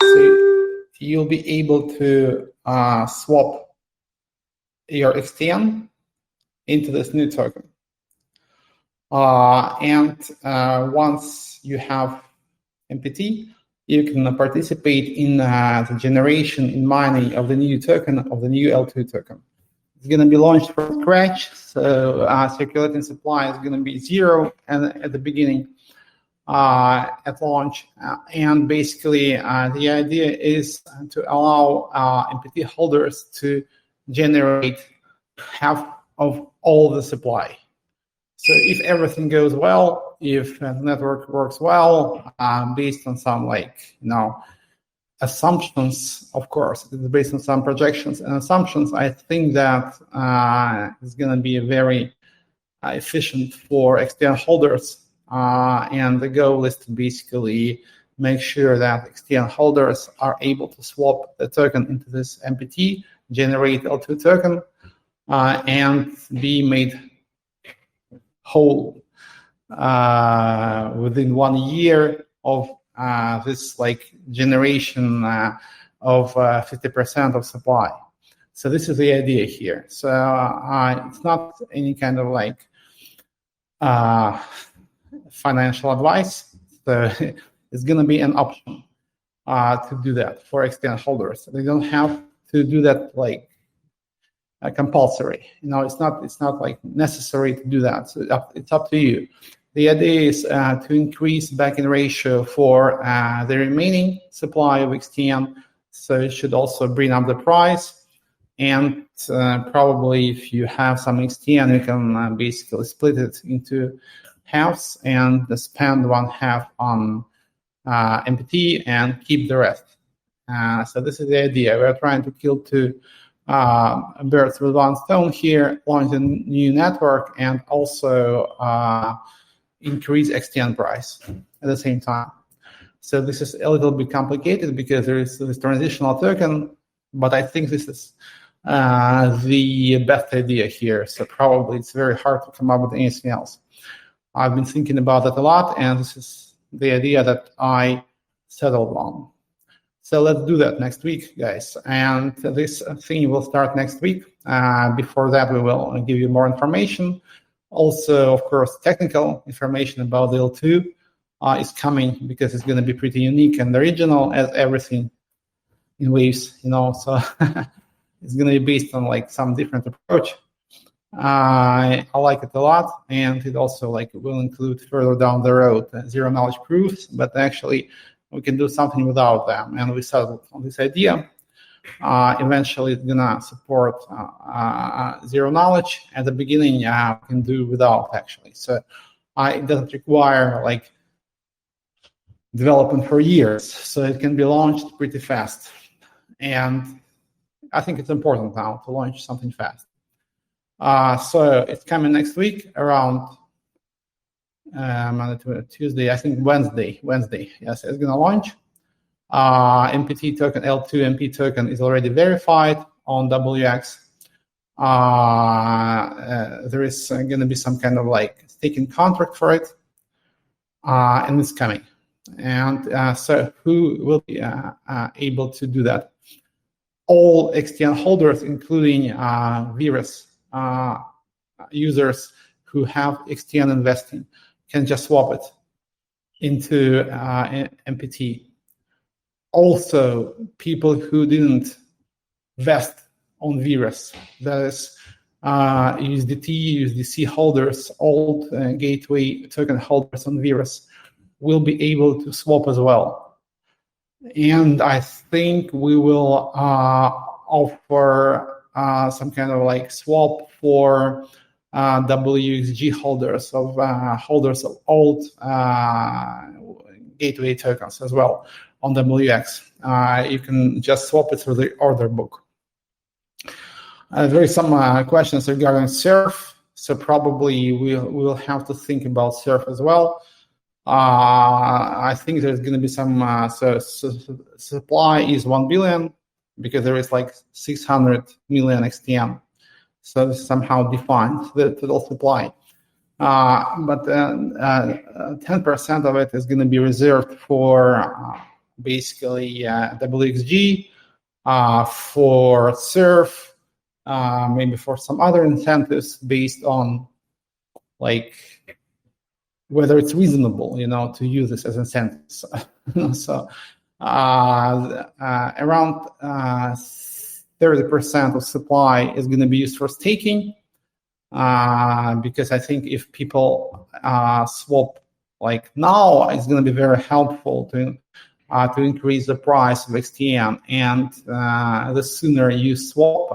So you'll be able to swap your XTN into this new token. Once you have MPT, you can participate in the generation and mining of the new token, of the new L2 token. It's going to be launched from scratch, so circulating supply is going to be 0 and at the beginning at launch. And basically, the idea is to allow MPT holders to generate half of all the supply. So if everything goes well, if the network works well, based on some assumptions, of course, it's based on some projections and assumptions, I think that it's going to be very efficient for XTN holders. And the goal is to basically make sure that XTN holders are able to swap the token into this MPT, generate L2 token, and be made whole within 1 year of this generation of 50% of supply. So this is the idea here. So it's not any kind of financial advice. So it's going to be an option to do that for XTN holders. They don't have to do that compulsory. It's not necessary to do that. So it's up to you. The idea is to increase back-in ratio for the remaining supply of XTN. So it should also bring up the price. And probably if you have some XTN, you can basically split it into halves and spend 1/2 on MPT and keep the rest. So this is the idea. We're trying to kill two birds with one stone here, launch a new network, and also increase XTN price at the same time. So this is a little bit complicated because there is this transitional token, but I think this is the best idea here. So probably it's very hard to come up with anything else. I've been thinking about that a lot, and this is the idea that I settled on. So let's do that next week, guys. And this thing will start next week. Before that, we will give you more information. Also, of course, technical information about the L2 is coming because it's going to be pretty unique and original as everything in Waves, So it's going to be based on some different approach. I like it a lot, and it also will include further down the road zero knowledge proofs, but actually we can do something without them, and we settled on this idea. Eventually it's gonna support zero knowledge. At the beginning, we can do without actually. So it doesn't require development for years, so it can be launched pretty fast. And I think it's important now to launch something fast. So it's coming next week around Monday to Tuesday, I think Wednesday. Yes, it's gonna launch. MPT token, L2 MP token is already verified on WX. There is going to be some kind of staking contract for it, and it's coming. And so who will be able to do that? All XTN holders, including virus users who have XTN investing, can just swap it into MPT. Also, people who didn't vest on virus, that is USDC holders, old gateway token holders on virus, will be able to swap as well. And I think we will offer some kind of swap for WXG holders of old gateway tokens as well. On WX, you can just swap it through the order book. There is some questions regarding surf, so probably we'll have to think about surf as well. I think there's going to be some. So supply is 1 billion because there is 600 million XTN. So this somehow defines the total supply. But 10% of it is going to be reserved for basically WXG, for SURF, maybe for some other incentives based on like whether it's reasonable, to use this as incentives. So around 30% of supply is going to be used for staking, because I think if people swap like now, it's going to be very helpful to increase the price of XTN, and the sooner you swap,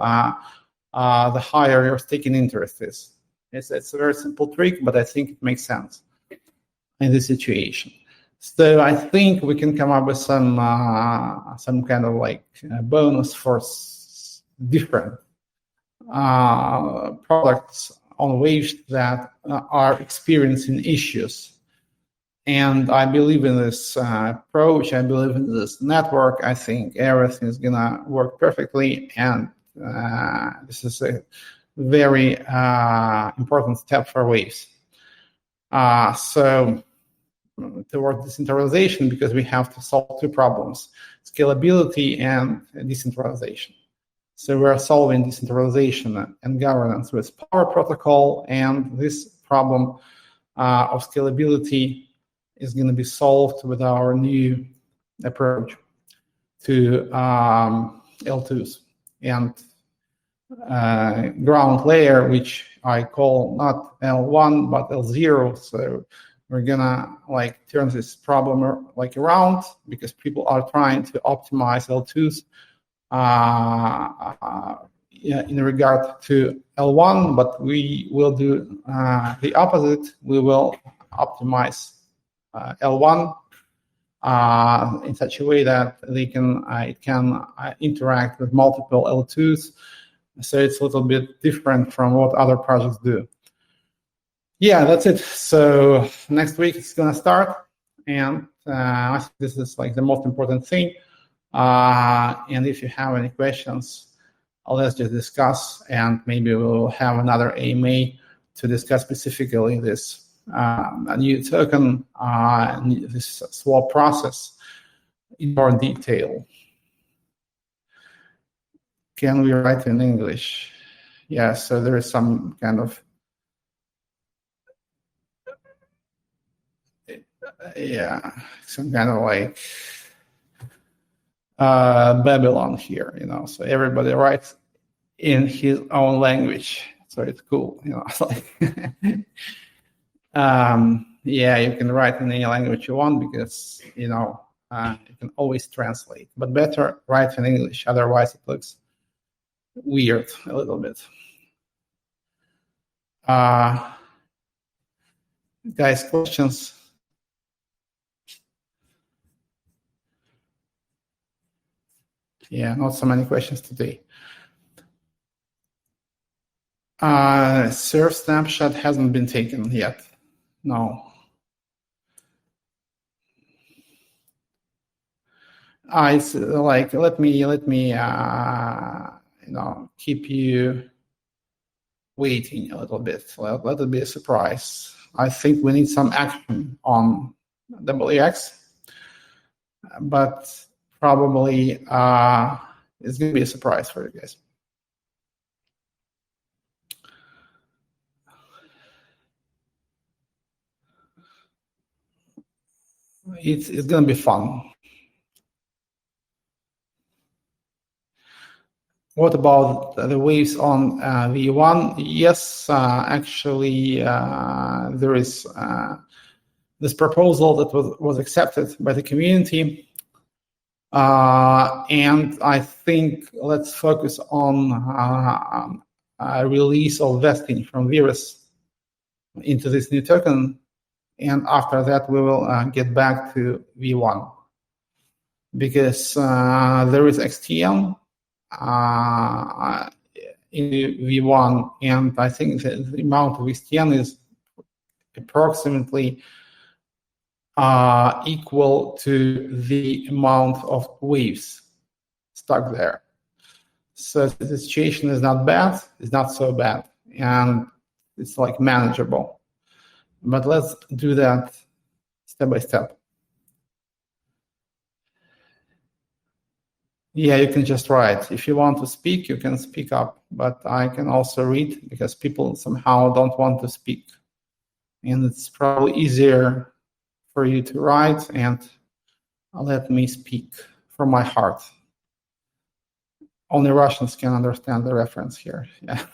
the higher your staking interest is. It's a very simple trick, but I think it makes sense in this situation. So I think we can come up with some kind of like bonus for different products on Waves that are experiencing issues. And I believe in this approach. I believe in this network. I think everything is gonna work perfectly, and this is a very important step for Waves. So toward decentralization, because we have to solve two problems: scalability and decentralization. So we're solving decentralization and governance with Power Protocol, and this problem of scalability is going to be solved with our new approach to L2s and ground layer, which I call not L1 but L0. So we're gonna like turn this problem like around, because people are trying to optimize L2s in regard to L1, but we will do the opposite. We will optimize L1 in such a way that it can interact with multiple L2s. So it's a little bit different from what other projects do. Yeah, that's it. So next week it's gonna start, and I think this is like the most important thing. And if you have any questions, let's just discuss, and maybe we'll have another AMA to discuss specifically this a new token, this swap process in more detail. Can we write in English? Yeah, so there is some kind of some kind of like Babylon here, so everybody writes in his own language, so it's cool, yeah, you can write in any language you want, because you can always translate, but better write in English, otherwise it looks weird a little bit. Guys, questions? Yeah, not so many questions today. Surf snapshot hasn't been taken yet. No. It's like let me keep you waiting a little bit. Let it be a surprise. I think we need some action on WX, but probably it's going to be a surprise for you guys. It's going to be fun. What about the waves on V1? Yes, actually, there is this proposal that was accepted by the community. And I think let's focus on a release of vesting from Virus into this new token. And after that, we will get back to V1. Because there is XTM in V1, and I think the amount of XTN is approximately equal to the amount of waves stuck there. So the situation is not bad, it's not so bad, and it's like manageable. But let's do that step by step. Yeah, you can just write. If you want to speak, you can speak up, but I can also read because people somehow don't want to speak. And it's probably easier for you to write and let me speak from my heart. Only Russians can understand the reference here. Yeah.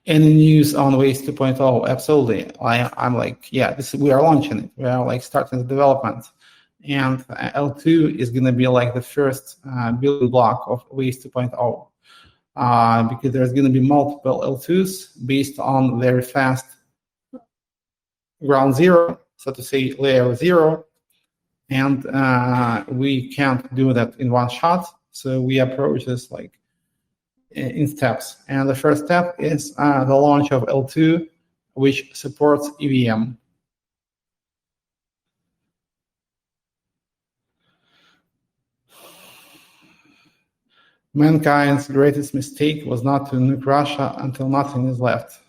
Any news on Waves 2.0? Absolutely. I'm like, yeah, we are launching it. We are like starting the development. And L2 is going to be like the first building block of Waves 2.0 because there's going to be multiple L2s based on very fast ground zero, so to say, layer zero. And we can't do that in one shot. So we approach this like in steps. And the first step is the launch of L2, which supports EVM. Mankind's greatest mistake was not to nuke Russia until nothing is left.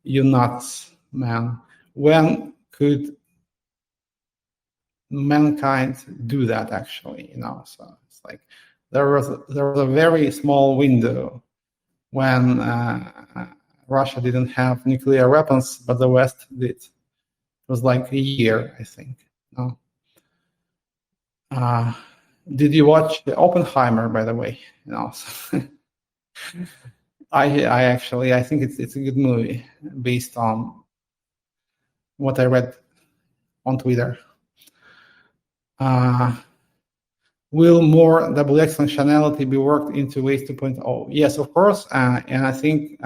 You nuts, man. When could mankind do that, actually? So it's like there was a very small window when Russia didn't have nuclear weapons, but the West did. It was like a year, I think. No. Did you watch the Oppenheimer, by the way? I think it's a good movie based on what I read on Twitter. Will more XX functionality be worked into Waves 2.0? Yes, of course, and I think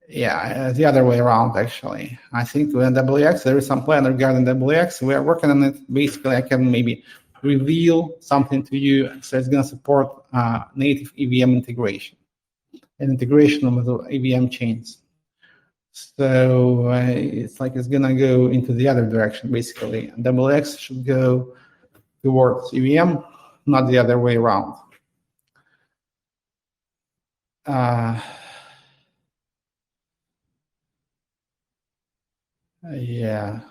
the other way around, actually. I think when WX, there is some plan regarding WX. We are working on it. Basically, I can maybe reveal something to you. So it's going to support native EVM integration and integration with the EVM chains. So it's going to go into the other direction, basically. And WX should go towards EVM, not the other way around. Yeah.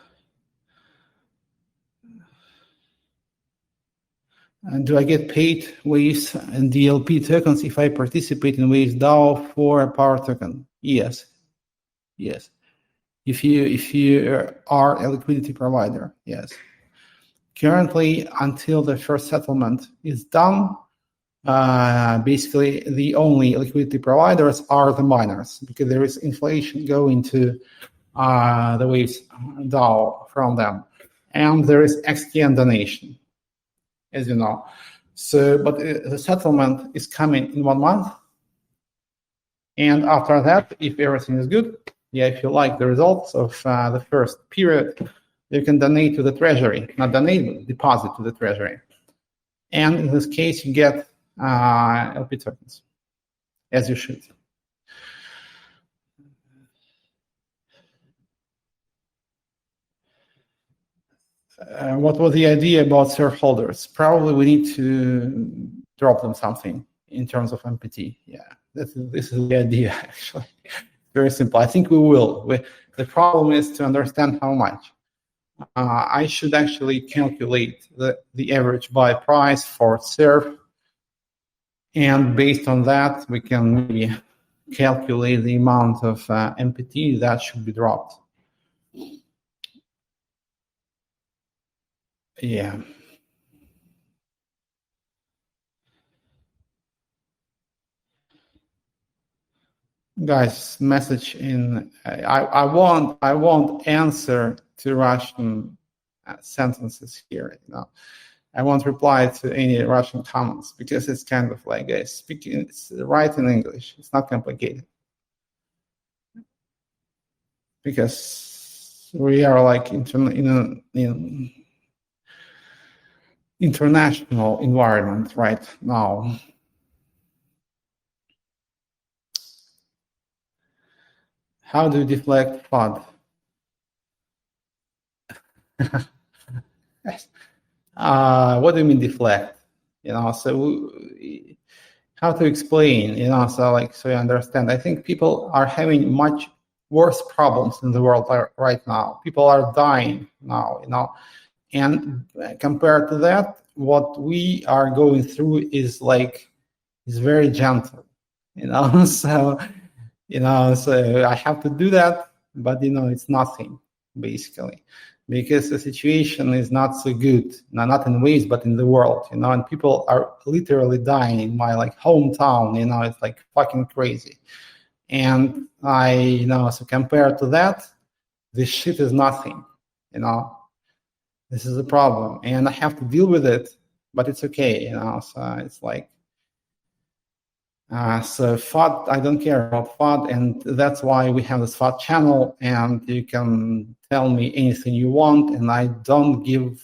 And do I get paid Waves and DLP tokens if I participate in Waves DAO for a power token? Yes. If you are a liquidity provider, yes. Currently, until the first settlement is done, basically the only liquidity providers are the miners because there is inflation going to the Waves DAO from them, and there is XTN donation, as you know. So, but the settlement is coming in 1 month, and after that, if everything is good, if you like the results of the first period, you can donate to the treasury, not donate, but deposit to the treasury. And in this case, you get LP tokens, as you should. What was the idea about shareholders? Probably we need to drop them something in terms of MPT. Yeah, this is the idea, actually. Very simple. I think we will. The problem is to understand how much. I should actually calculate the average buy price for SERF, and based on that, we can maybe calculate the amount of MPT that should be dropped. Yeah. Guys, message in. I won't answer to Russian sentences here. I won't reply to any Russian comments because it's kind of like speaking. It's right in English. It's not complicated because we are like in international environment right now. How do you deflect FUD? What do you mean deflect? So how to explain, so you understand. I think people are having much worse problems in the world right now. People are dying now, and compared to that, what we are going through is very gentle, so so I have to do that, but it's nothing basically, because the situation is not so good, not in ways, but in the world, and people are literally dying in my hometown, it's fucking crazy. And so compared to that, this shit is nothing, this is a problem, and I have to deal with it, but it's okay, so it's so FUD, I don't care about FUD, and that's why we have this FUD channel, and you can tell me anything you want, and I don't give a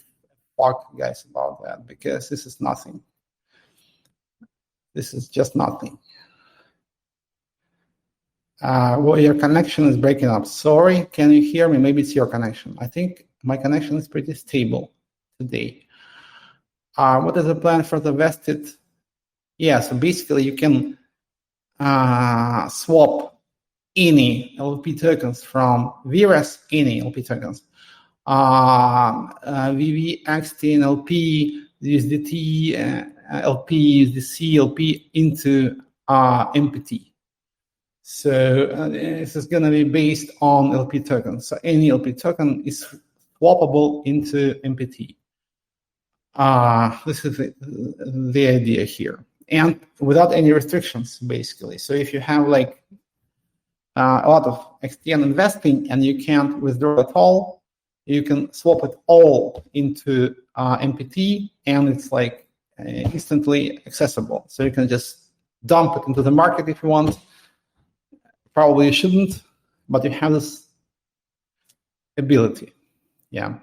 fuck, guys, about that, because this is nothing. This is just nothing. Well, your connection is breaking up. Sorry, can you hear me? Maybe it's your connection. I think my connection is pretty stable today. What is the plan for the vested? Yeah, so basically you can swap any LP tokens from VRES, any LP tokens, VV, XTN, LP, USDT, LP, USDC, LP into MPT. So this is going to be based on LP tokens. So any LP token is swappable into MPT. This is the idea here, and without any restrictions, basically. So if you have a lot of XTN investing and you can't withdraw at all, you can swap it all into MPT, and it's instantly accessible. So you can just dump it into the market if you want. Probably you shouldn't, but you have this ability. Yeah.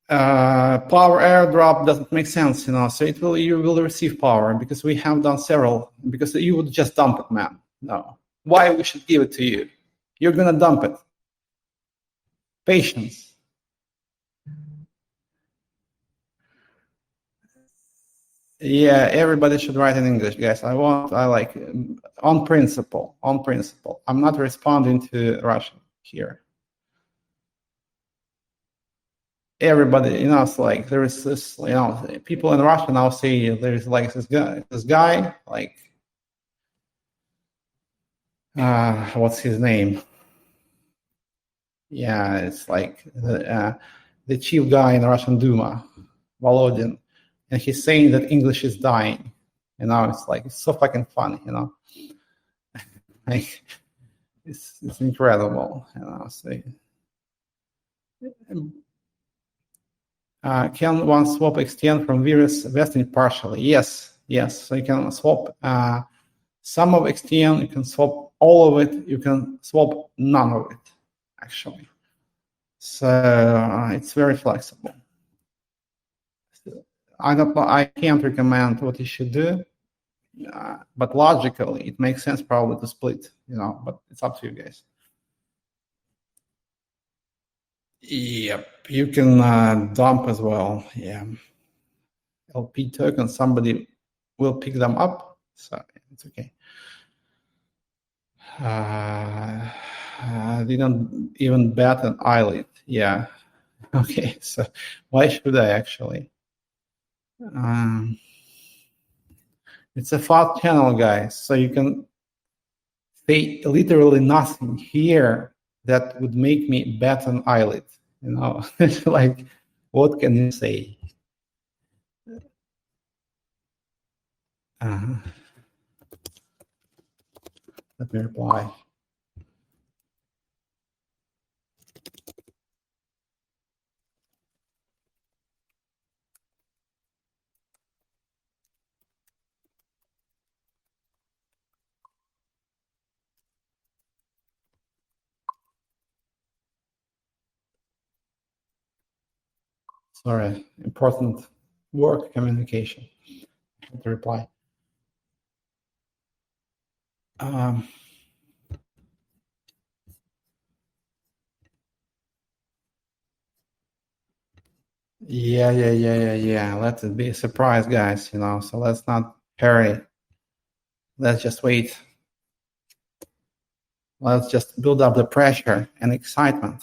Power airdrop doesn't make sense, so you will receive power, because we have done several, because you would just dump it, man. No. Why we should give it to you? You're gonna dump it. Patience. Yeah, everybody should write in English, guys. I like on principle. I'm not responding to Russian here. Everybody, it's there is this, people in Russia now say there's this guy, what's his name? Yeah, it's the chief guy in the Russian Duma, Volodin, and he's saying that English is dying. It's so fucking funny, it's incredible, So, can one swap XTN from various vesting partially? Yes. So you can swap some of XTN, you can swap all of it, you can swap none of it, actually. So it's very flexible. I don't know, I can't recommend what you should do, but logically it makes sense probably to split, but it's up to you guys. Yep, you can dump as well. Yeah, LP tokens, somebody will pick them up, so it's okay. Didn't even bat an eyelid. Yeah. Okay, so why should I actually? It's a FUD channel, guys, so you can say literally nothing here that would make me bat an eyelid. It's what can you say? Let me reply. Sorry, important work communication. I have to reply. Yeah. Let it be a surprise, guys, so let's not hurry. Let's just wait. Let's just build up the pressure and excitement.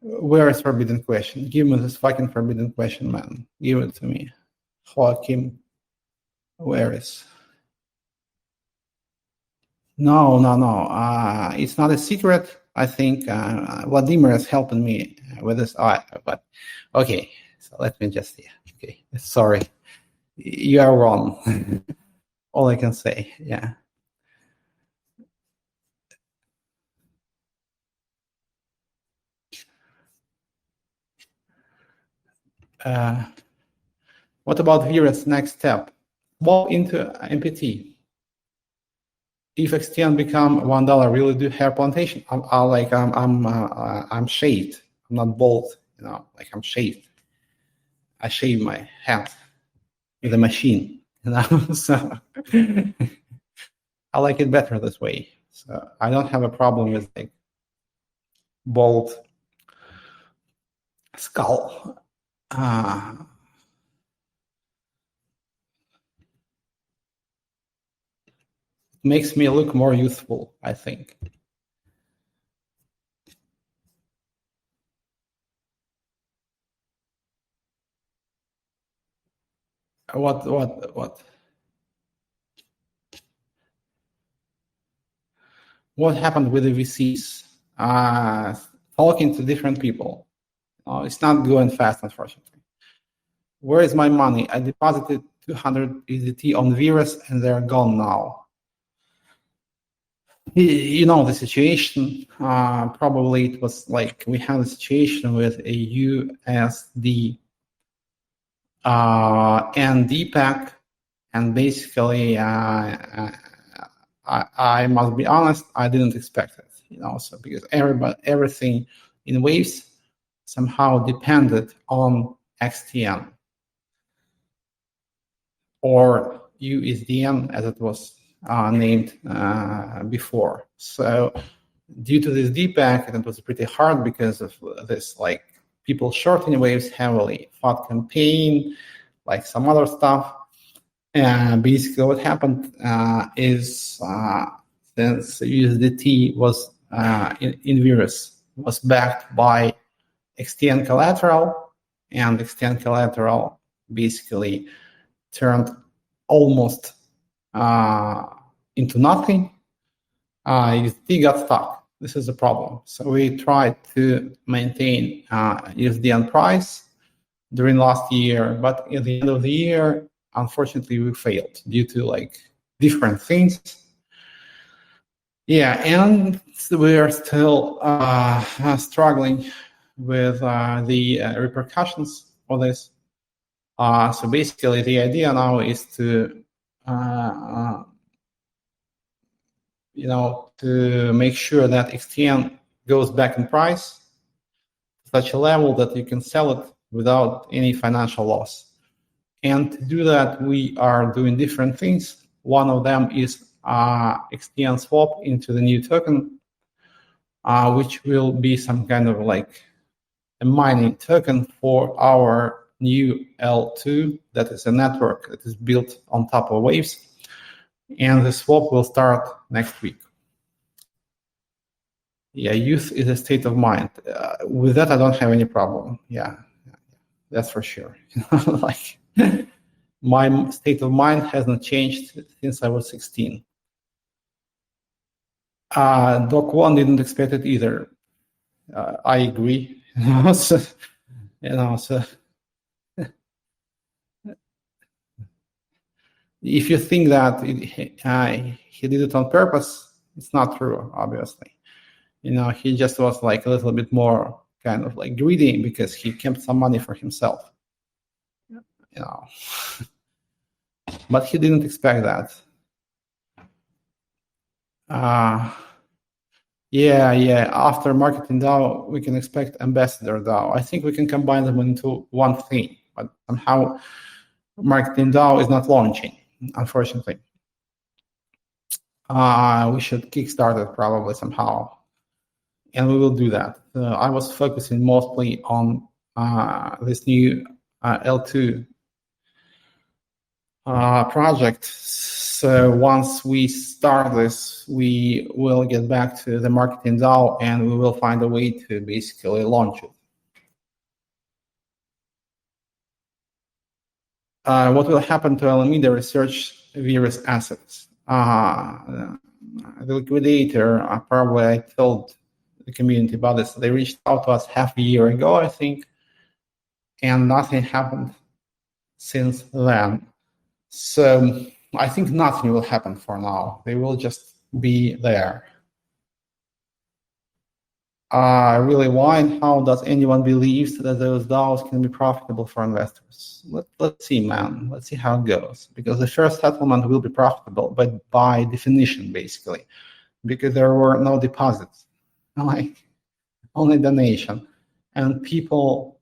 Where is forbidden question? Give me this fucking forbidden question, man. Give it to me. Joaquin, where is? No. It's not a secret. I think Vladimir is helping me with this. But okay, so let me just see. Okay, sorry. You are wrong. All I can say, yeah. What about Vera's next step? Swap into MPT. If XTN become $1, really do hair plantation? I'm shaved. I'm not bald. I'm shaved. I shave my head with a machine. So I like it better this way. So I don't have a problem with bald skull. Makes me look more youthful, I think. What? What happened with the VCs? Talking to different people. It's not going fast, unfortunately. Where is my money? I deposited 200 EDT on Virus and they're gone now. You know the situation. Probably it was we had a situation with a USD and DPAC, and basically I must be honest, I didn't expect it, so because everything in waves somehow depended on XTN or USDN as it was named before. So due to this DPAC, it was pretty hard because of this people shorting waves heavily, FOD campaign, some other stuff. And basically what happened is since USDT was in Virus was backed by XTN collateral, and XTN collateral basically turned almost into nothing, USDT got stuck. This is a problem. So we tried to maintain USDN price during last year, but at the end of the year, unfortunately, we failed due to different things. Yeah, and we are still struggling with the repercussions of this. So basically, the idea now is to to make sure that XTN goes back in price to such a level that you can sell it without any financial loss. And to do that, we are doing different things. One of them is XTN swap into the new token, which will be some kind of a mining token for our new L2, that is a network that is built on top of waves. And the swap will start next week. Yeah, youth is a state of mind. With that, I don't have any problem. Yeah, that's for sure. My state of mind hasn't changed since I was 16. Doc 1 didn't expect it either. I agree. So if you think that he did it on purpose, it's not true, obviously. He just was a little bit more kind of greedy because he kept some money for himself. But he didn't expect that. Yeah. After marketing DAO, we can expect ambassador DAO. I think we can combine them into one thing, but somehow marketing DAO is not launching, unfortunately. we should kickstart it probably somehow, and we will do that. I was focusing mostly on this new L2 project. So once we start this, we will get back to the marketing DAO and we will find a way to basically launch it. What will happen to Alameda Research virus assets? The liquidator, probably I told the community about this. They reached out to us half a year ago, I think, and nothing happened since then. So I think nothing will happen for now. They will just be there. Really, why and how does anyone believe that those DAOs can be profitable for investors? Let's see, man. Let's see how it goes. Because the first settlement will be profitable, but by definition, basically, because there were no deposits, like only donation, and people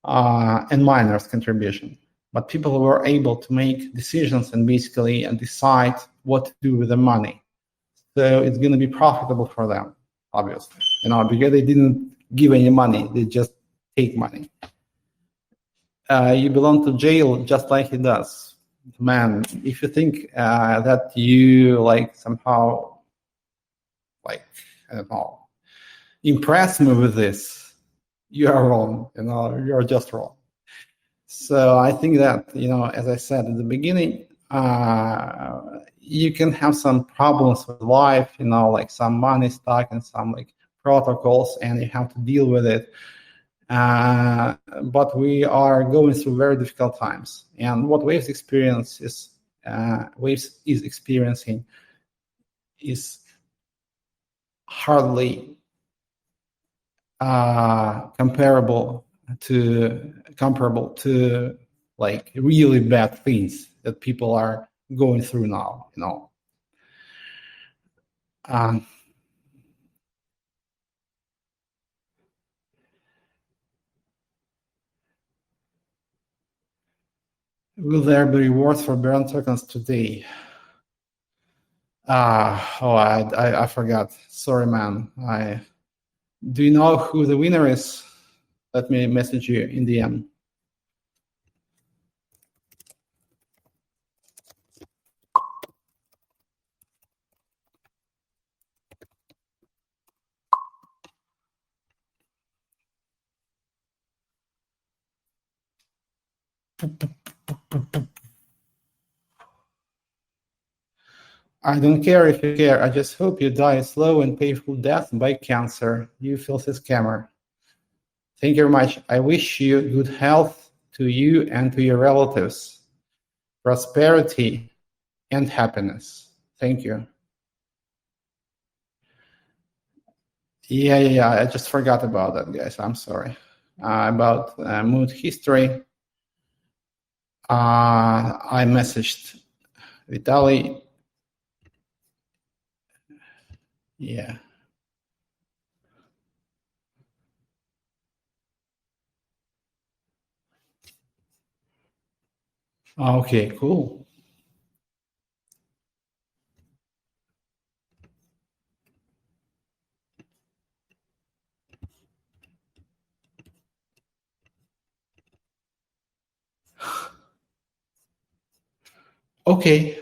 and miners' contribution. But people were able to make decisions and basically decide what to do with the money. So it's going to be profitable for them, obviously, because they didn't give any money, they just take money. You belong to jail just like he does. Man, if you think that you somehow, I don't know, impress me with this, you are wrong. You are just wrong. So I think that, as I said in the beginning, you can have some problems with life, like some money stuck and some protocols, and you have to deal with it. But we are going through very difficult times, and what Waves is experiencing is hardly comparable to really bad things that people are going through now. Will there be rewards for burn tokens today? I forgot. Sorry, man. Do you know who the winner is? Let me message you in the DM. I don't care if you care. I just hope you die a slow and painful death by cancer. You filthy scammer. Thank you very much. I wish you good health to you and to your relatives, prosperity and happiness. Thank you. Yeah. I just forgot about that, guys. I'm sorry. About mood history. I messaged Vitaly. Yeah. Okay, cool. Okay.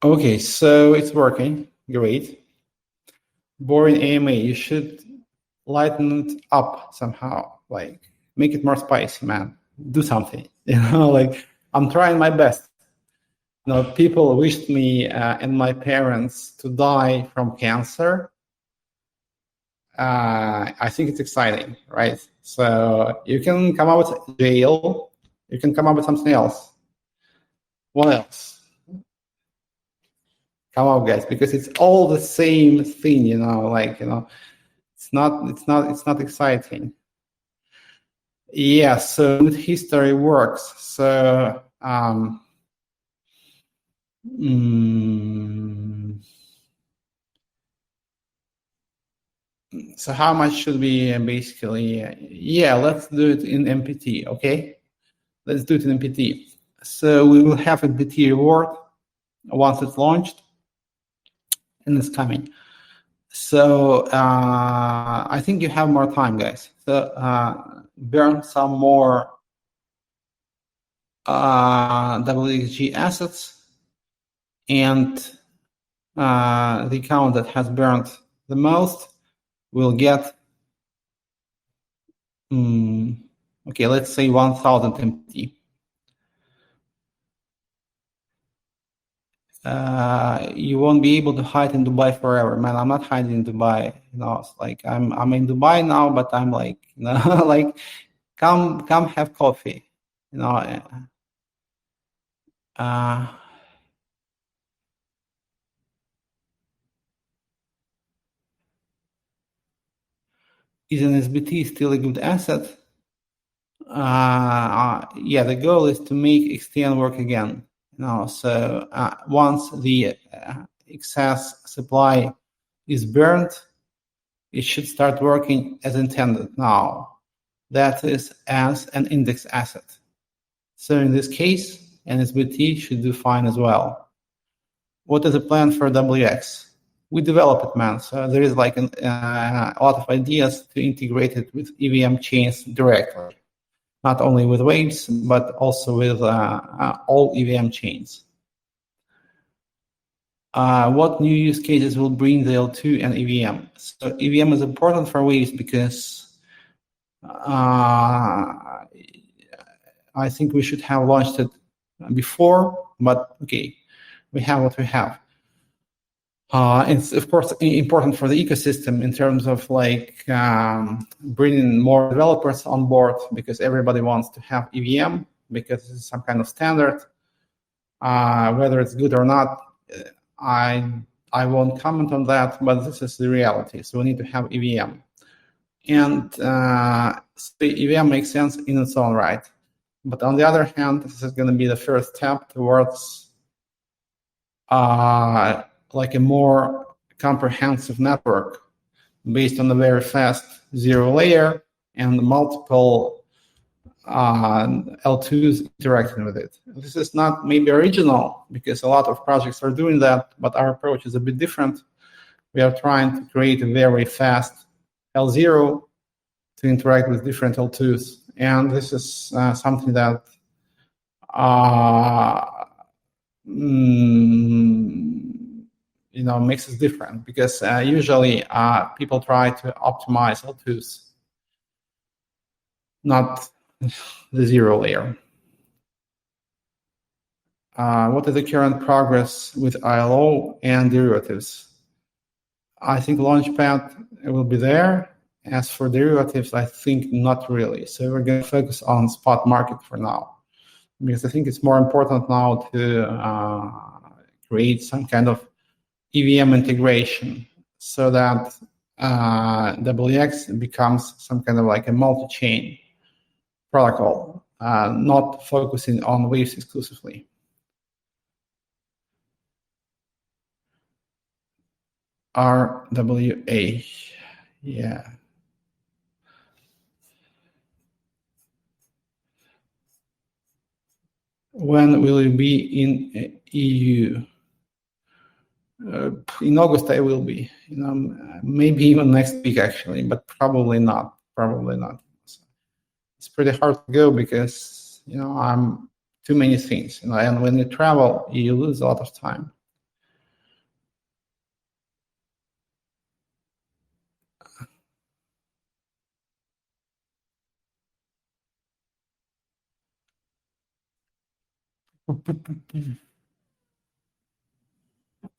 Okay, so it's working. Great. Boring AMA. You should lighten it up somehow. Make it more spicy, man. Do something. I'm trying my best. People wished me and my parents to die from cancer. I think it's exciting, right? So you can come up with jail. You can come up with something else. What else? Come up, guys, because it's all the same thing. It's not exciting. Yeah. So history works. So So how much should we basically, yeah, let's do it in MPT, okay? Let's do it in MPT. So we will have a MPT reward once it's launched, and it's coming. So I think you have more time, guys. So burn some more WXG assets, and the account that has burned the most will get, okay, let's say 1,000 MT. You won't be able to hide in Dubai forever, man. I'm not hiding in Dubai. You know, it's like I'm in Dubai now, but I'm like, you know, like come have coffee. You know. Is an SBT still a good asset? Yeah, the goal is to make XTN work again. You know, so once the excess supply is burned, it should start working as intended now. That is as an index asset. So in this case, an SBT should do fine as well. What is the plan for WX? We develop it, man. So there is like a lot of ideas to integrate it with EVM chains directly. Not only with waves, but also with all EVM chains. What new use cases will bring the L2 and EVM? So EVM is important for waves because I think we should have launched it before, but okay, we have what we have. It's of course important for the ecosystem in terms of like bringing more developers on board, because everybody wants to have EVM because it's some kind of standard. Whether it's good or not, I won't comment on that, but this is the reality. So we need to have EVM, and the EVM makes sense in its own right. But on the other hand, this is going to be the first step towards like a more comprehensive network based on a very fast zero layer and multiple L2s interacting with it. This is not maybe original because a lot of projects are doing that, but our approach is a bit different. We are trying to create a very fast L0 to interact with different L2s. And this is something that makes us different, because usually people try to optimize L2s, not the zero layer. What is the current progress with ILO and derivatives? I think Launchpad will be there. As for derivatives, I think not really. So we're going to focus on spot market for now, because I think it's more important now to create some kind of EVM integration so that WX becomes some kind of like a multi-chain protocol, not focusing on waves exclusively. RWA, yeah. When will you be in EU? In August I will be, maybe even next week actually, but probably not. It's pretty hard to go because I'm too many things, and when you travel, you lose a lot of time.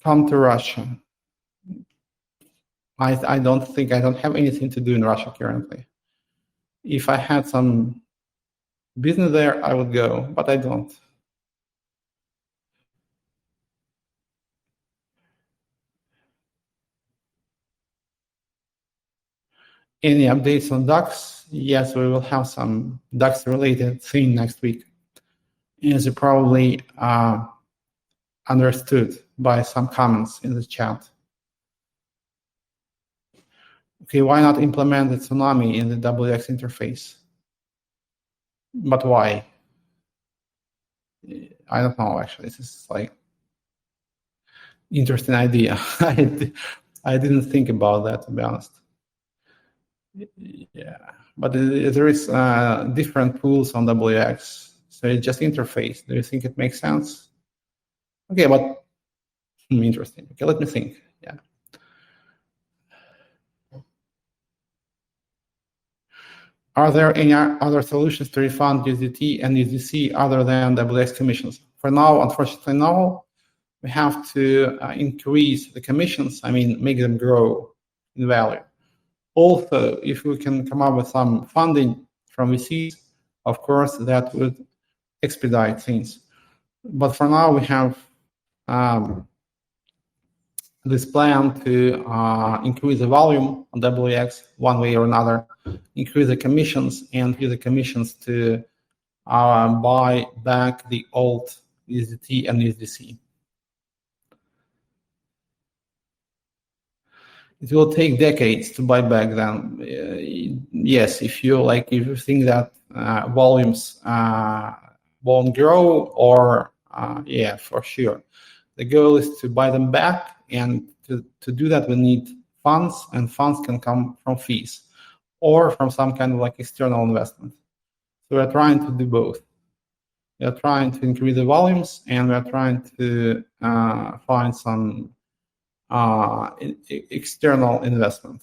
Come to Russia. I don't have anything to do in Russia currently. If I had some business there, I would go, but I don't. Any updates on DAX? Yes, we will have some DAX related thing next week. As you probably understood by some comments in the chat. Okay, why not implement the tsunami in the WX interface? But why? I don't know, actually. This is like interesting idea. I didn't think about that, to be honest. Yeah, but there is different pools on WX, so it's just interface. Do you think it makes sense? Okay, but interesting. Okay, let me think. Yeah. Are there any other solutions to refund USDT and USDC other than WX commissions? For now, unfortunately, no. We have to increase the commissions, make them grow in value. Also, if we can come up with some funding from VCs, of course, that would expedite things. But for now, we have this plan to increase the volume on WX one way or another, increase the commissions, and use the commissions to buy back the old USDT and USDC. It will take decades to buy back them. Yes, if you think that volumes won't grow, or yeah, for sure. The goal is to buy them back, and to do that we need funds, and funds can come from fees or from some kind of external investment. So we're trying to do both. We are trying to increase the volumes, and we are trying to find some external investment.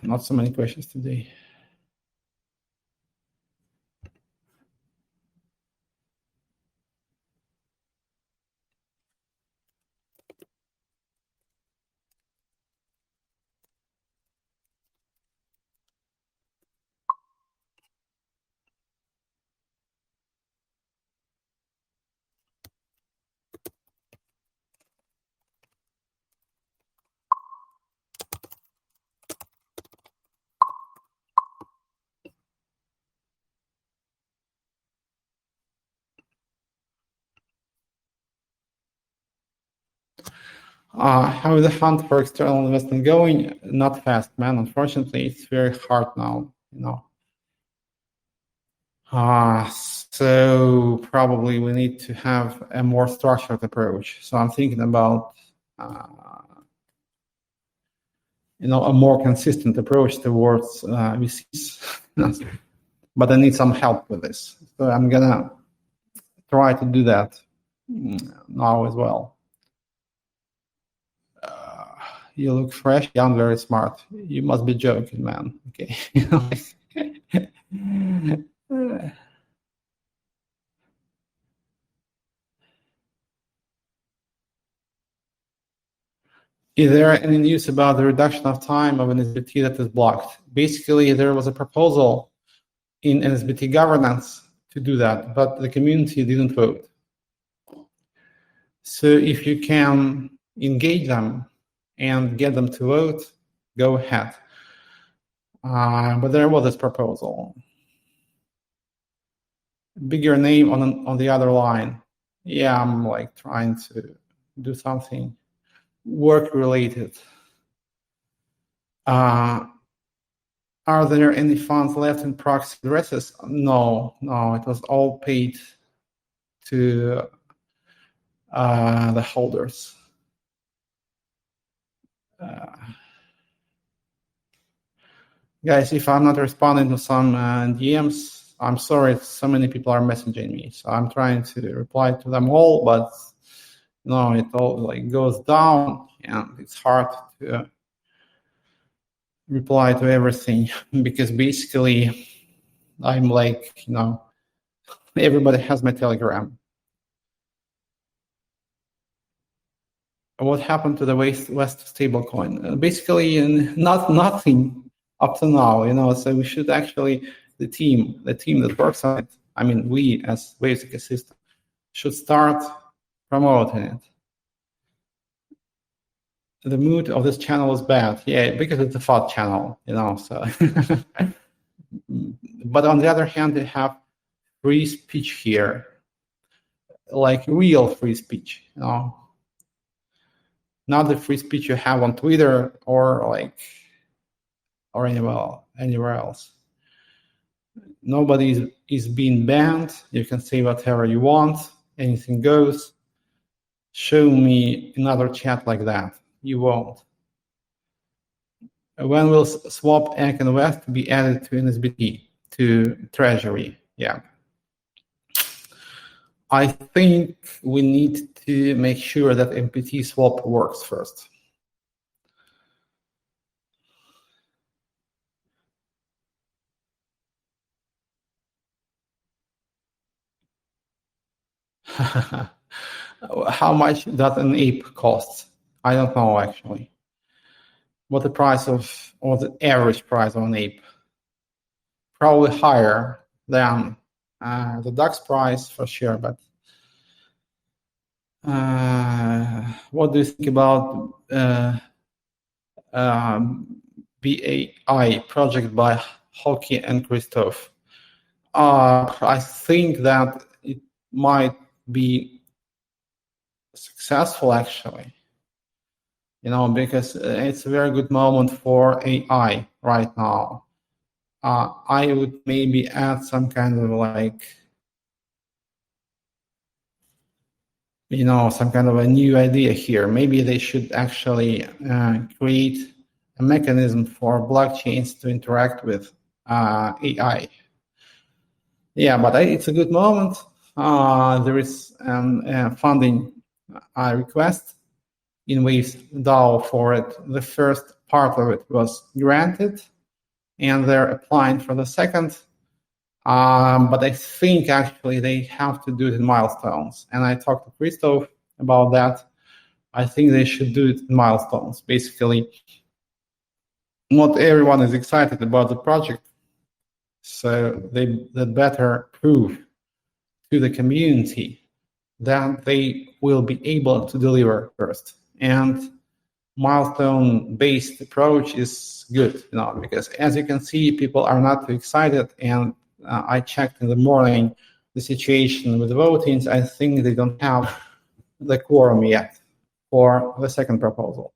Not so many questions today. How is the hunt for external investment going? Not fast, man. Unfortunately, it's very hard now, So probably we need to have a more structured approach. So I'm thinking about, a more consistent approach towards VCs. But I need some help with this. So I'm gonna try to do that now as well. You look fresh, young, very smart. You must be joking, man. Okay. Is there any news about the reduction of time of an NSBT that is blocked? Basically, there was a proposal in NSBT governance to do that, but the community didn't vote. So if you can engage them and get them to vote, go ahead. But there was this proposal. Bigger name on the other line. Yeah, I'm trying to do something work related. Are there any funds left in proxy addresses? No, it was all paid to the holders. Guys, if I'm not responding to some DMs, I'm sorry, so many people are messaging me. So I'm trying to reply to them all, but it all goes down, and it's hard to reply to everything because basically I'm everybody has my Telegram. What happened to the West stablecoin? Basically, nothing up to now. So we should actually, the team that works on it. We as Waves ecosystem should start promoting it. the mood of this channel is bad. Yeah, because it's a FOD channel, so. But on the other hand, they have free speech here, like real free speech, not the free speech you have on Twitter or anywhere else. Nobody is being banned. You can say whatever you want. Anything goes. Show me another chat like that. You won't. When will swap ACK and West be added to NSBT, to Treasury? Yeah. I think we need to make sure that MPT swap works first. How much does an ape cost? I don't know actually. What the price of, or the average price of an ape? Probably higher than the DAX price for sure, but what do you think about BAI project by Hockey and Christoph? I think that it might be successful actually, because it's a very good moment for AI right now. I would maybe add some kind of some kind of a new idea here. Maybe they should actually create a mechanism for blockchains to interact with AI. Yeah, but it's a good moment. There is a funding request in Waves DAO for it. The first part of it was granted, and they're applying for the second. But I think actually they have to do it in milestones. And I talked to Christoph about that. I think they should do it in milestones. Basically, not everyone is excited about the project, so they better prove to the community that they will be able to deliver first. And milestone-based approach is good, because as you can see, people are not too excited. And I checked in the morning the situation with the votings. I think they don't have the quorum yet for the second proposal.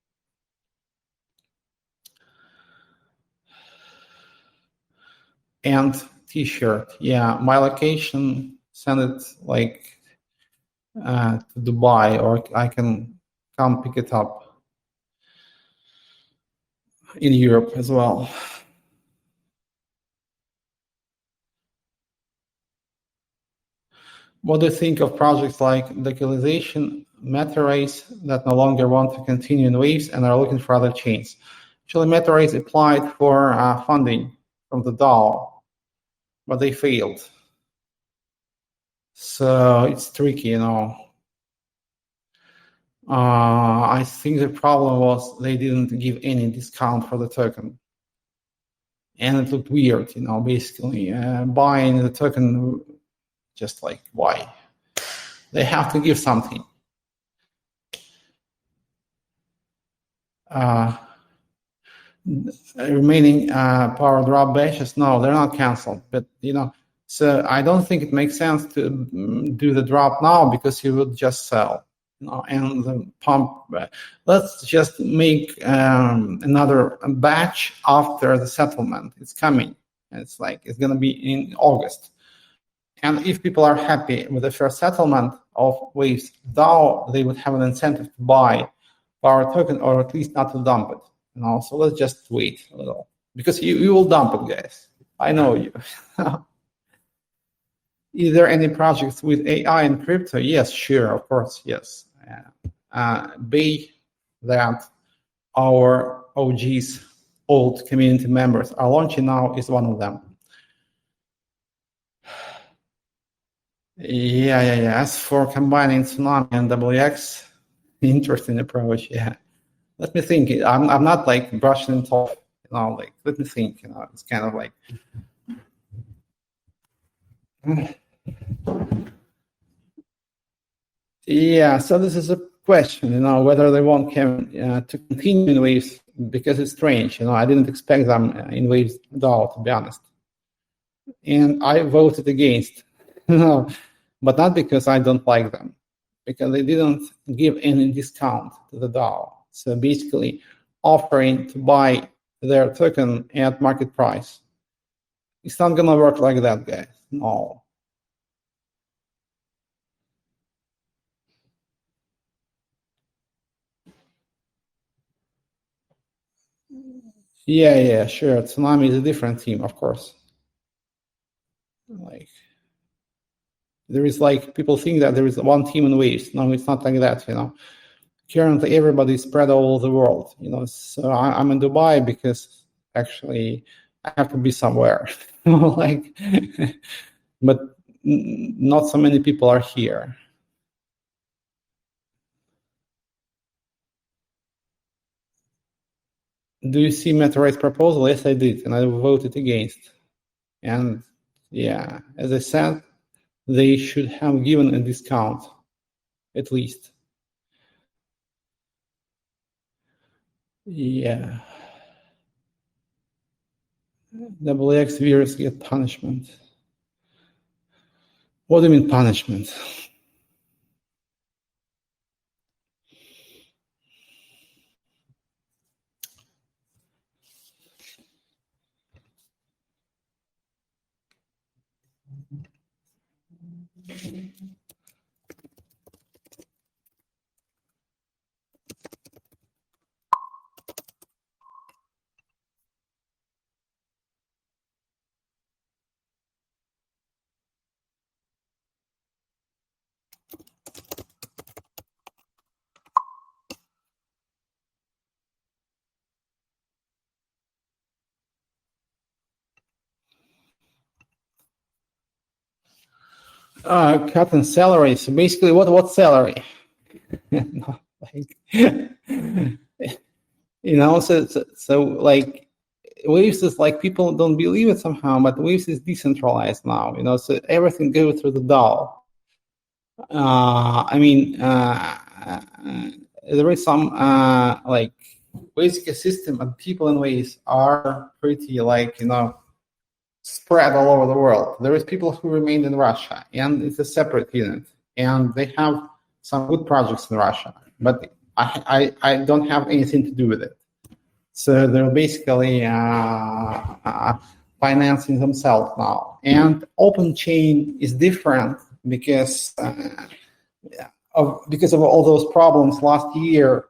And T-shirt, yeah, my location, send it to Dubai, or I can come pick it up in Europe as well. What do you think of projects like Localization, MetaRace that no longer want to continue in Waves and are looking for other chains? Actually, MetaRace applied for funding from the DAO, but they failed. So it's tricky, I think the problem was they didn't give any discount for the token. And it looked weird, basically buying the token, just like, why? They have to give something. Remaining power drop batches, no, they're not canceled. But, so I don't think it makes sense to do the drop now, because you would just sell. And the pump. Let's just make another batch after the settlement. It's coming. It's going to be in August. And if people are happy with the first settlement of Waves DAO, they would have an incentive to buy Power token, or at least not to dump it. So let's just wait a little, because you will dump it, guys. I know you. Is there any projects with AI and crypto? Yes, sure, of course, yes. Bay that our OGs, old community members, are launching now is one of them. Yeah. As for combining Tsunami and WX, interesting approach. Yeah. Let me think. I'm not brushing it off. Let me think. It's kind of like. Yeah. So this is a question, whether they want him to continue in Waves, because it's strange. I didn't expect them in Waves at all, to be honest. And I voted against, but not because I don't like them, because they didn't give any discount to the DAO. So basically, offering to buy their token at market price. It's not gonna work like that, guys. No. Yeah, sure. Tsunami is a different team, of course. Like, there is people think that there is one team in Waves. No, it's not like that. Currently, everybody is spread all over the world. So I'm in Dubai because actually I have to be somewhere. But not so many people are here. Do you see Meteorite's proposal? Yes, I did, and I voted against. And yeah, as I said, they should have given a discount, at least. Yeah. WX viewers get punishment. What do you mean punishment? Cut in salary. So basically, what salary? Waves is people don't believe it somehow, but Waves is decentralized now. So everything goes through the DAO. There is some basic system, and people in Waves are pretty spread all over the world. There is people who remained in Russia, and it's a separate unit, and they have some good projects in Russia, but I don't have anything to do with it. So they're basically financing themselves now. And Openchain is different because of all those problems last year.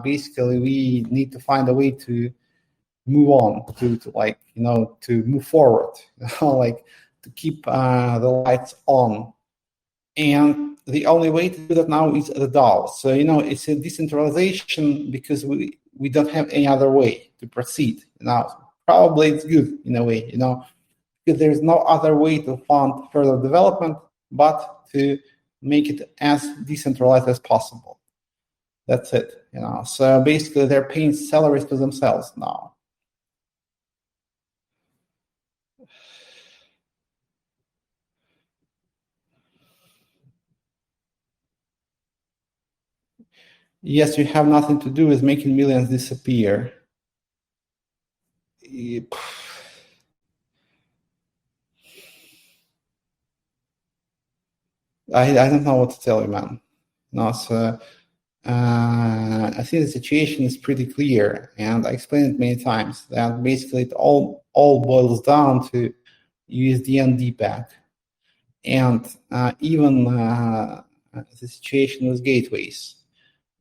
Basically, we need to find a way to move on, to move forward, to keep the lights on. And the only way to do that now is the DAO. So, it's a decentralization because we don't have any other way to proceed. Probably it's good in a way, because there's no other way to fund further development but to make it as decentralized as possible. That's it, So basically, they're paying salaries to themselves now. Yes, you have nothing to do with making millions disappear. I don't know what to tell you, man. So I think the situation is pretty clear, and I explained it many times that basically it all boils down to USDN DPAC, and even the situation with gateways,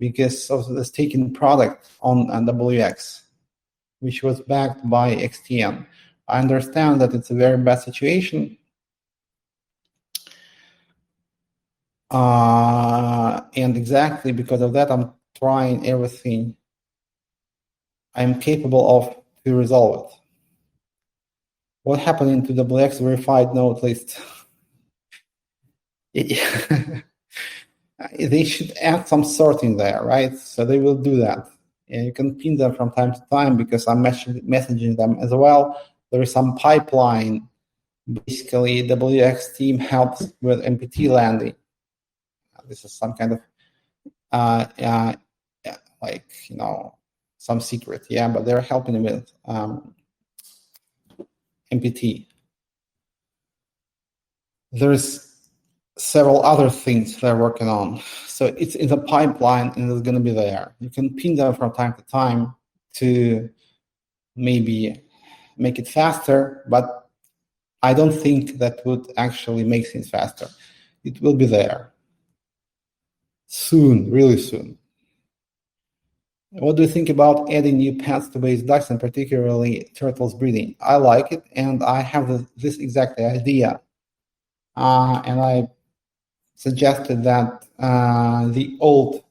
because of the staking product on WX, which was backed by XTN. I understand that it's a very bad situation. And exactly because of that, I'm trying everything I'm capable of to resolve it. What happened to the WX verified node list? They should add some sorting there, right? So they will do that. And you can pin them from time to time because I'm messaging them as well. There is some pipeline. Basically, WX team helps with MPT landing. This is some kind of like some secret, but they're helping with MPT. There's several other things they're working on, so it's in the pipeline and it's going to be there. You can pin them from time to time to maybe make it faster, but I don't think that would actually make things faster. It will be there soon, really soon. What do you think about adding new pets to base ducks and particularly turtles breeding? I like it, and I have this exact idea. And I suggested that the old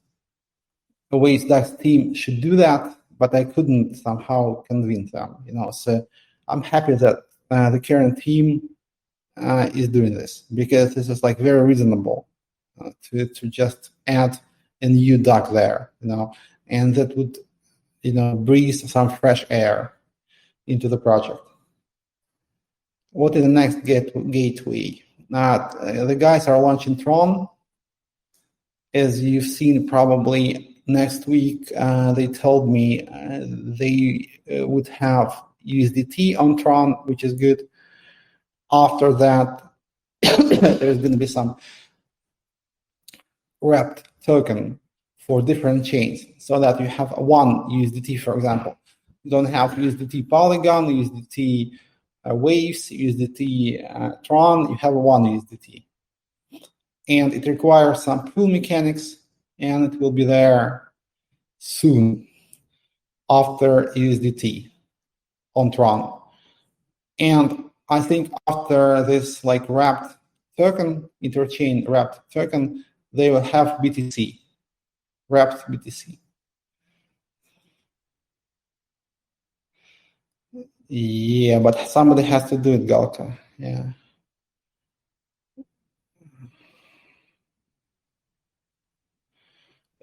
Waste Ducks team should do that, but I couldn't somehow convince them. So I'm happy that the current team is doing this, because this is very reasonable to just add a new duck there, and that would breathe some fresh air into the project. What is the next gateway? The guys are launching Tron. As you've seen probably next week, they told me they would have USDT on Tron, which is good. After that, there's going to be some wrapped token for different chains, so that you have one USDT, for example. You don't have USDT Polygon, USDT Waves, USDT Tron, you have one USDT. And it requires some pool mechanics, and it will be there soon after USDT on Tron. And I think after this wrapped token, interchain wrapped token, they will have BTC, wrapped BTC. Yeah, but somebody has to do it, Galka. Yeah.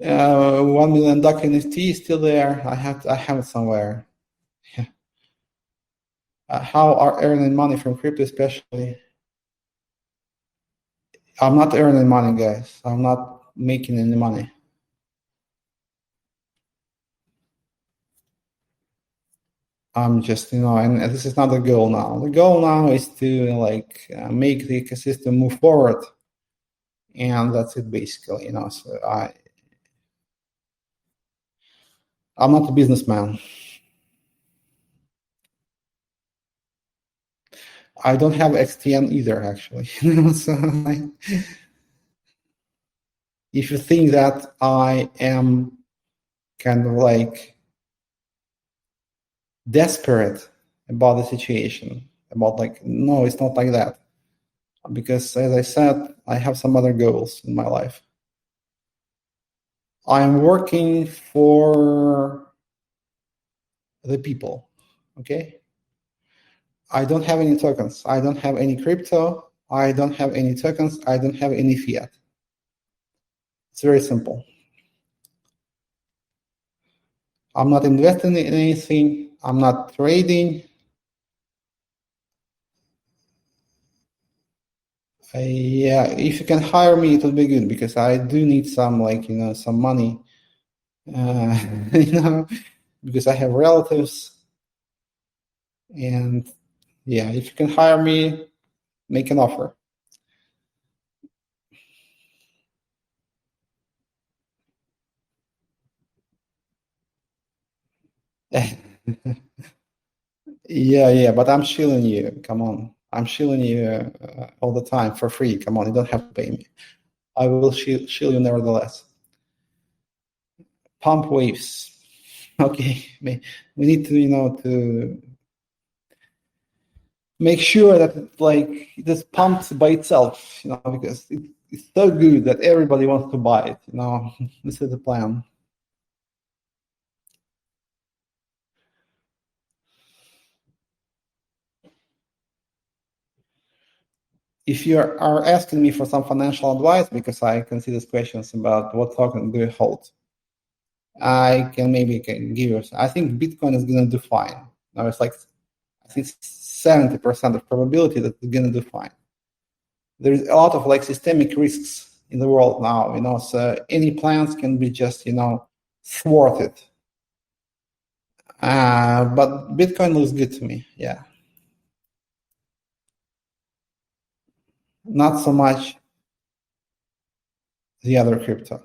$1 million duck NFT is still there. I have it somewhere. Yeah. How are earning money from crypto, especially? I'm not earning money, guys. I'm not making any money. I'm just, and this is not the goal now. The goal now is to make the ecosystem move forward, and that's it basically. So I'm not a businessman. I don't have XTN either, actually. So if you think that I am kind of desperate about the situation, no, it's not like that. Because as I said, I have some other goals in my life. I'm working for the people, okay? I don't have any tokens. I don't have any crypto. I don't have any tokens. I don't have any fiat. It's very simple. I'm not investing in anything. I'm not trading. Yeah, if you can hire me, it would be good, because I do need some, some money, because I have relatives. And yeah, if you can hire me, make an offer. Yeah, but I'm shilling you. Come on. I'm shilling you all the time for free. Come on, you don't have to pay me. I will shill you nevertheless. Pump waves. Okay, we need to, to make sure that it just pumps by itself, because it's so good that everybody wants to buy it. This is the plan. If you are asking me for some financial advice, because I can see these questions about what token do you hold, I can give you. I think Bitcoin is going to do fine. Now it's I think 70% of probability that it's going to do fine. There's a lot of systemic risks in the world now, so any plans can be just, thwarted. But Bitcoin looks good to me, yeah. Not so much the other crypto.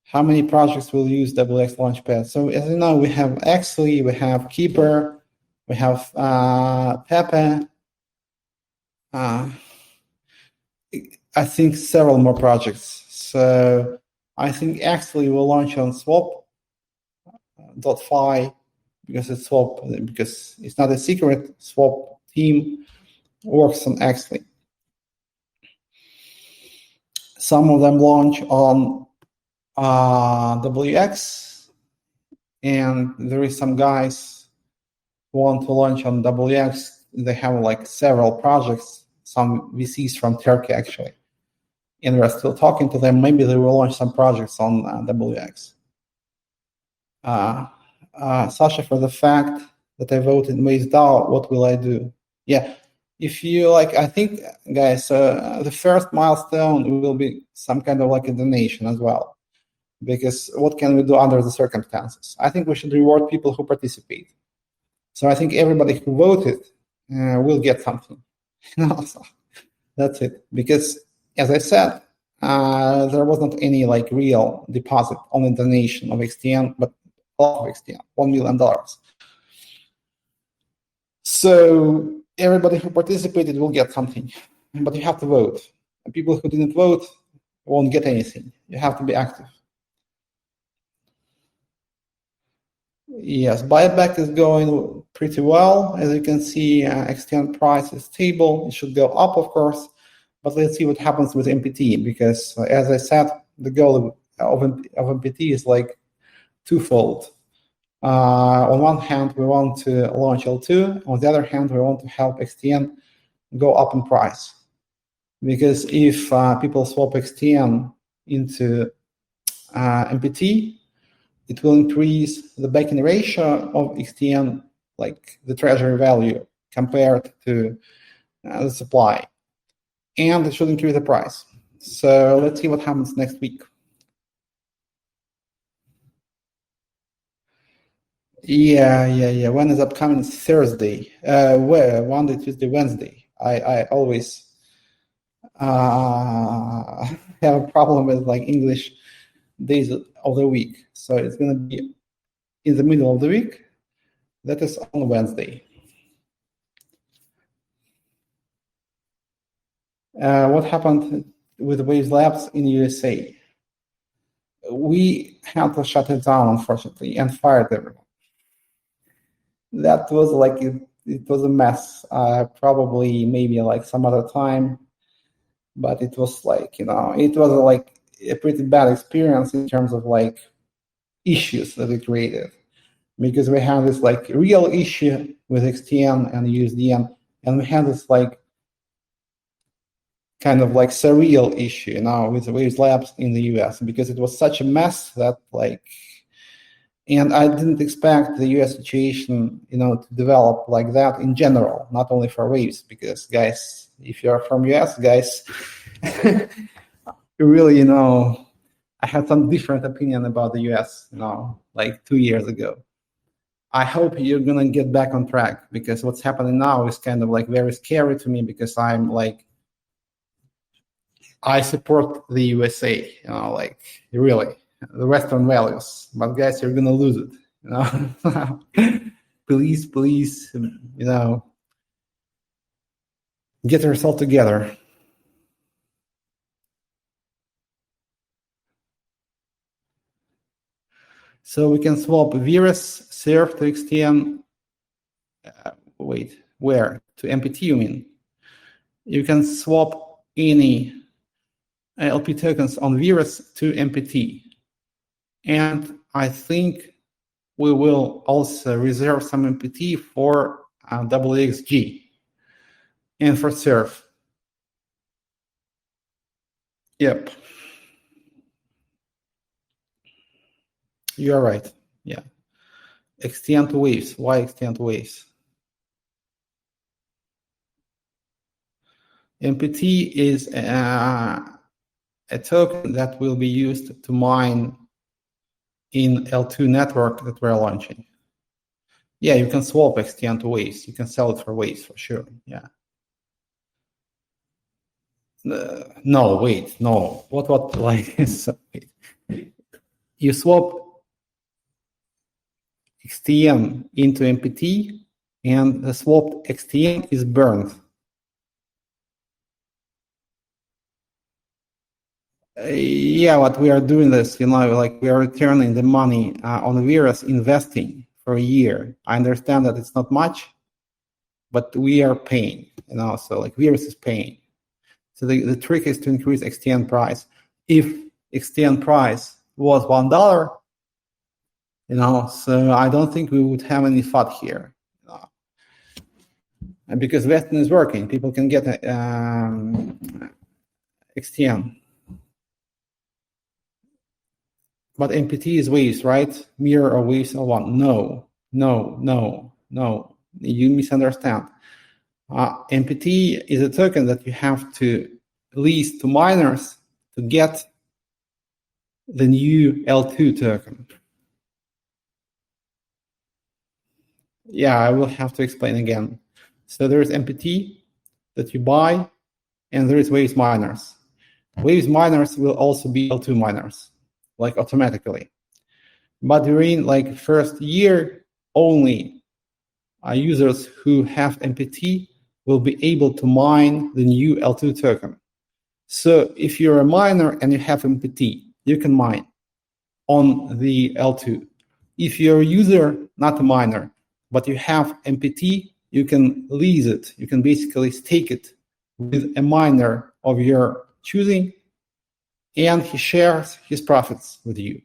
How many projects will use WX Launchpad? So as you know, we have Xly, we have Keeper, we have Pepe. I think several more projects. So I think Xly will launch on swap.fi because it's not a secret. Swap team works on Xly. Some of them launch on WX, and there is some guys who want to launch on WX. They have like several projects, some VCs from Turkey actually, and we're still talking to them. Maybe they will launch some projects on WX. Sasha, for the fact that I voted Maze DAO, what will I do? Yeah, if you like, I think, guys, the first milestone will be some kind of like a donation as well. Because what can we do under the circumstances? I think we should reward people who participate. So I think everybody who voted will get something. So that's it. Because as I said, there wasn't any like real deposit, only donation of XTN, but a lot of XTN, $1 million. So everybody who participated will get something, but you have to vote. And people who didn't vote won't get anything. You have to be active. Yes, buyback is going pretty well. As you can see, XTN price is stable. It should go up, of course, but let's see what happens with MPT, because as I said, the goal of MPT is like twofold. On one hand, we want to launch L2. On the other hand, we want to help XTN go up in price. Because if people swap XTN into MPT, it will increase the backing ratio of XTN, like the treasury value, compared to the supply. And it should increase the price. So let's see what happens next week. Yeah. When is upcoming? It's Thursday. Monday, Tuesday, Wednesday. I always have a problem with like English days of the week. So it's going to be in the middle of the week. That is on Wednesday. What happened with Waves Labs in USA? We had to shut it down, unfortunately, and fired everyone. That was like, it was a mess. Probably maybe like some other time, but it was like, it was like a pretty bad experience in terms of like issues that it created, because we had this like real issue with XTN and USDN, and we had this like kind of like surreal issue with Waves Labs in the US, because it was such a mess that like, and I didn't expect the US situation, to develop like that in general, not only for Waves, because guys, if you're from US, guys, really, I had some different opinion about the US, like 2 years ago. I hope you're gonna get back on track, because what's happening now is kind of like very scary to me, because I'm like, I support the USA, like really the Western values, but guys, you're gonna lose it, please, get yourself together. So we can swap Virus, Surf to XTN. Where? To MPT, you mean? You can swap any LP tokens on Virus to MPT. And I think we will also reserve some MPT for WXG and for Surf. Yep. You are right. Yeah. XTN to Waves. Why XTN to Waves? MPT is a token that will be used to mine in L2 network that we're launching. Yeah, you can swap XTN to Waves. You can sell it for Waves for sure. Yeah. No, wait, no. What like you swap XTN into MPT, and the swapped XTN is burned. Yeah, what we are doing this, like we are returning the money on various investing for a year. I understand that it's not much, but we are paying, so like Virus is paying. So the trick is to increase XTN price. If XTN price was $1, so I don't think we would have any FUD here. And because Western is working, people can get XTN. But MPT is Waves, right? Mirror or Waves are one. No. You misunderstand. MPT is a token that you have to lease to miners to get the new L2 token. Yeah, I will have to explain again. So there is MPT that you buy, and there is Waves miners. Waves miners will also be L2 miners, like automatically. But during like first year, only users who have MPT will be able to mine the new L2 token. So if you're a miner and you have MPT, you can mine on the L2. If you're a user, not a miner, but you have MPT, you can lease it. You can basically stake it with a miner of your choosing, and he shares his profits with you,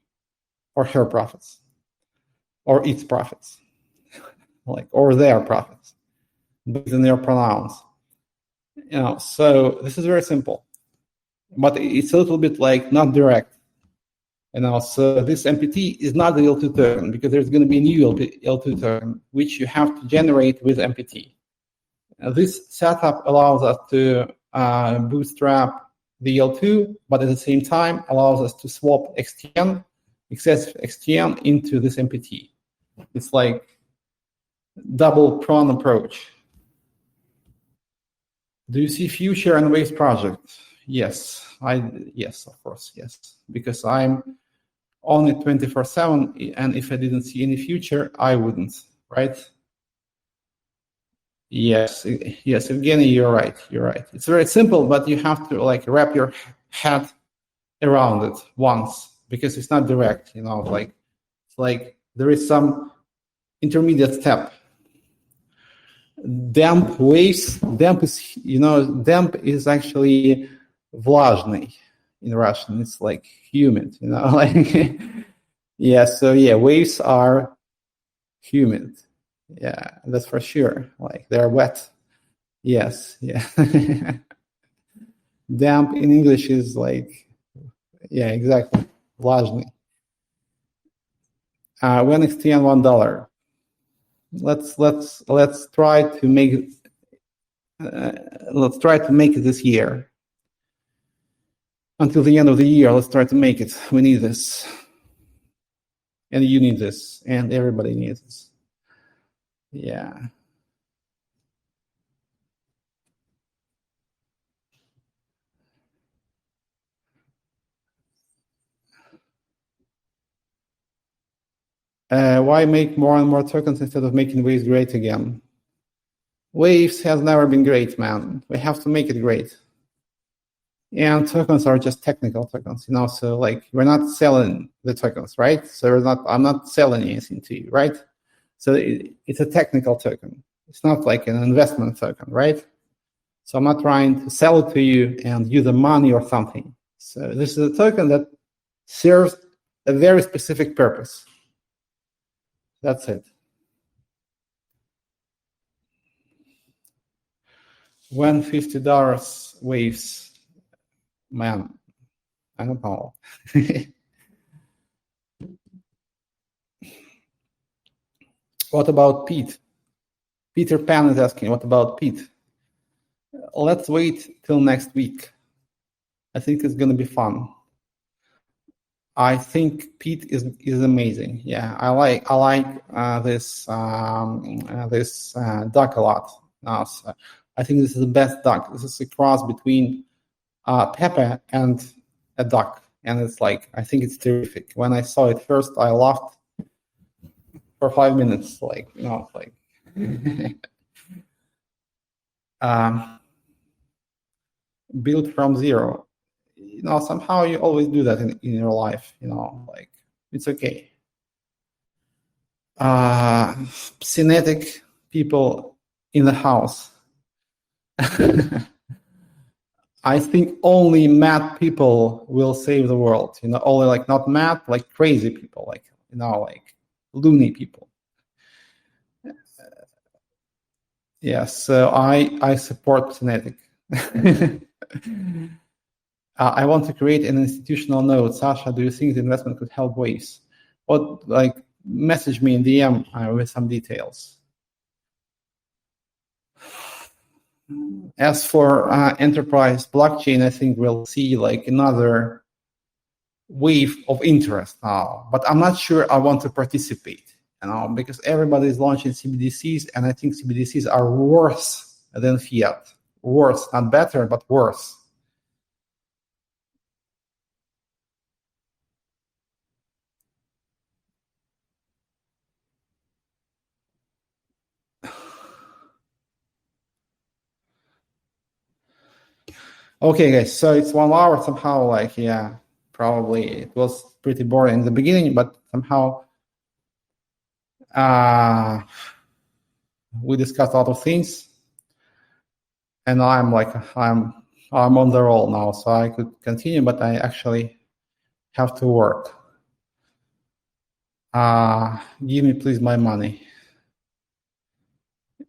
or her profits, or its profits, or their profits, based on their pronouns. So this is very simple, but it's a little bit like not direct. So this MPT is not the L2 token, because there's going to be a new L2 token, which you have to generate with MPT. This setup allows us to bootstrap the L2, but at the same time allows us to swap XTN, excessive XTN, into this MPT. It's like double prong approach. Do you see future in Waves project? Yes, of course, yes. Because I'm on it 24/7, and if I didn't see any future, I wouldn't, right? Yes, Evgeny, you're right. It's very simple, but you have to like wrap your head around it once, because it's not direct. It's like there is some intermediate step. Damp Waves. Damp is actually влажный in Russian. It's like humid. Yeah. So yeah, waves are humid. Yeah, that's for sure. Like they're wet. Yes. Yeah. Damp in English is like, yeah, exactly. Влажный. When XTN $1. Let's try to make it this year. Until the end of the year, let's try to make it. We need this, and you need this, and everybody needs this. Yeah. Why make more and more tokens instead of making Waves great again? Waves has never been great, man. We have to make it great. And tokens are just technical tokens, so like we're not selling the tokens, right? So I'm not selling anything to you, right? So it's a technical token. It's not like an investment token, right? So I'm not trying to sell it to you and use the money or something. So this is a token that serves a very specific purpose. That's it. When $50 Waves, man, I don't know. What about Pete? Peter Pan is asking, what about Pete? Let's wait till next week. I think it's going to be fun. I think Pete is amazing. Yeah, I like this duck a lot. So I think this is the best duck. This is a cross between Pepe and a duck, and it's like, I think it's terrific. When I saw it first, I laughed for 5 minutes. Like, it's like build from zero. Somehow you always do that in your life. Like, it's okay. Synetic people in the house. I think only mad people will save the world. Only like not mad, like crazy people, like like loony people. Yeah, so I support Synetic. I want to create an institutional node. Sasha, do you think the investment could help Waves? Message me in DM with some details. As for enterprise blockchain, I think we'll see like another wave of interest now, but I'm not sure I want to participate, because everybody is launching CBDCs, and I think CBDCs are worse than fiat. Worse, not better, but worse. Okay, guys, so it's 1 hour. Somehow, like, yeah, probably it was pretty boring in the beginning, but somehow we discussed a lot of things, and I'm on the roll now, so I could continue, but I actually have to work. Give me please my money.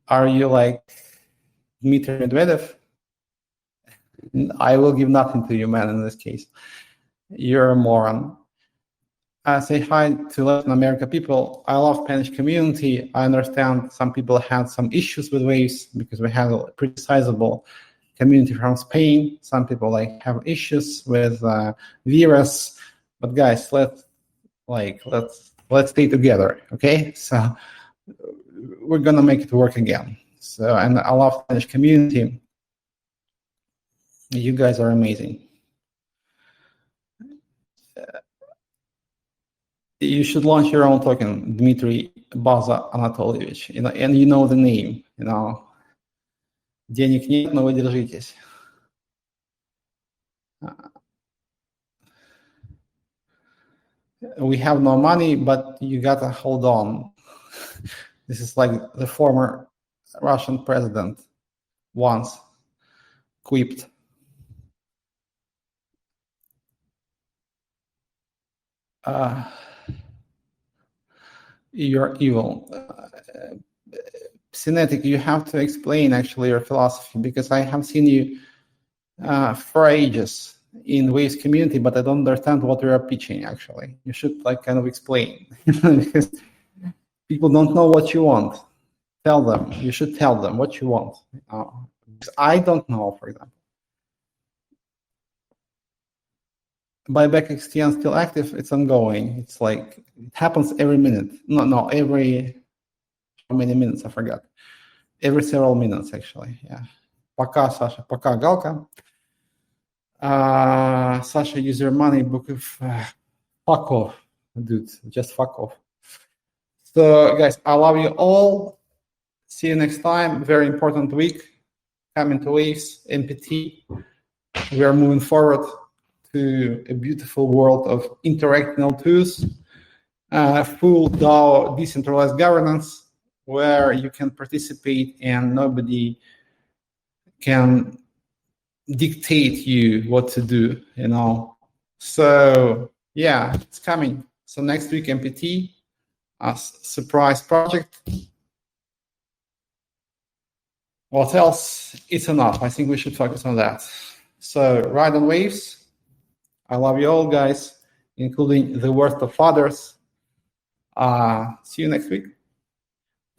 Are you like Dmitry Medvedev? I will give nothing to you, man, in this case. You're a moron. Say hi to Latin America people. I love Spanish community. I understand some people had some issues with Waves because we have a pretty sizable community from Spain. Some people have issues with virus. But guys, let's stay together, okay? So we're gonna make it work again. So, and I love Spanish community. You guys are amazing. You should launch your own token, Dmitry Baza Anatolievich, and you know the name, Денег нет, но вы держитесь. We have no money, but you gotta hold on. This is like the former Russian president once quipped. You're evil. Synetic, you have to explain actually your philosophy, because I have seen you for ages in Waves community, but I don't understand what you are pitching actually. You should kind of explain because people don't know what you want. Tell them. You should tell them what you want. I don't know, for example. Buyback XTN still active. It's ongoing. It's like it happens every minute. No, every how many minutes? I forgot. Every several minutes, actually. Yeah. Пока, Sasha. Пока, Galka. Sasha, use your money. Book of fuck off, dude. Just fuck off. So, guys, I love you all. See you next time. Very important week. Coming to Waves, MPT. We are moving forward to a beautiful world of interacting L2s, full DAO decentralized governance, where you can participate and nobody can dictate you what to do, So yeah, it's coming. So next week, MPT, a surprise project. What else? It's enough. I think we should focus on that. So ride on Waves. I love you all, guys, including the worst of fathers. See you next week.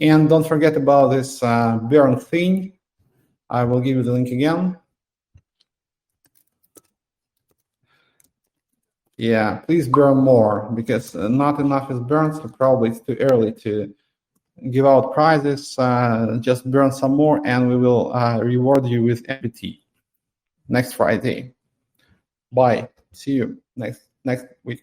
And don't forget about this burn thing. I will give you the link again. Yeah, please burn more, because not enough is burned, so probably it's too early to give out prizes. Just burn some more and we will reward you with MPT next Friday. Bye. See you next week.